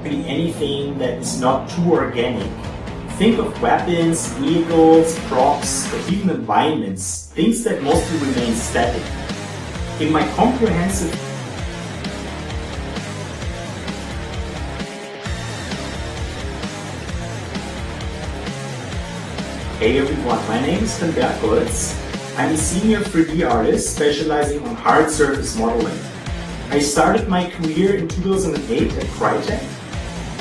Anything that is not too organic. Think of weapons, vehicles, props, or even environments, things that mostly remain static. In my comprehensive Hey everyone, my name is Bergholz. I'm a senior 3D artist specializing on hard surface modeling. I started my career in 2008 at Crytek.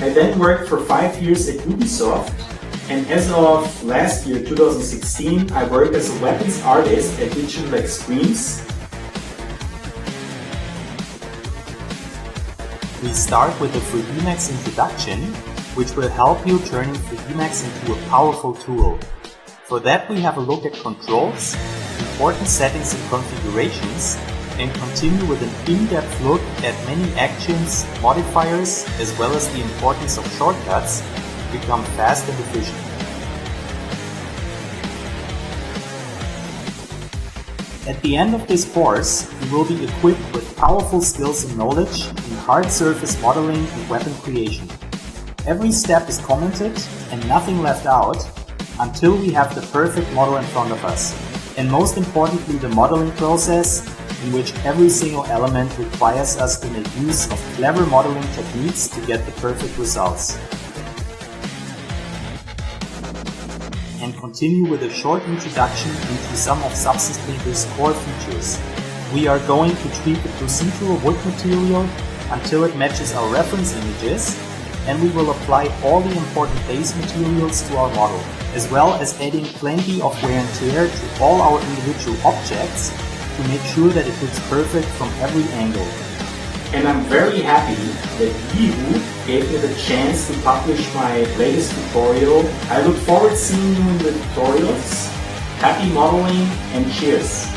I then worked for 5 years at Ubisoft, and as of last year, 2016, I work as a weapons artist at Digital Extremes. We start with the 3D Max introduction, which will help you turning 3D Max into a powerful tool. For that we have a look at controls, important settings and configurations, and continue with an in-depth look at many actions, modifiers, as well as the importance of shortcuts to become fast and efficient. At the end of this course, you will be equipped with powerful skills and knowledge in hard surface modeling and weapon creation. Every step is commented and nothing left out until we have the perfect model in front of us. And most importantly, the modeling process, in which every single element requires us to make use of clever modeling techniques to get the perfect results. And continue with a short introduction into some of Substance Painter's core features. We are going to treat the procedural wood material until it matches our reference images, and we will apply all the important base materials to our model, as well as adding plenty of wear and tear to all our individual objects to make sure that it looks perfect from every angle. And I'm very happy that Yiihuu gave me the chance to publish my latest tutorial. I look forward to seeing you in the tutorials. Happy modeling and cheers!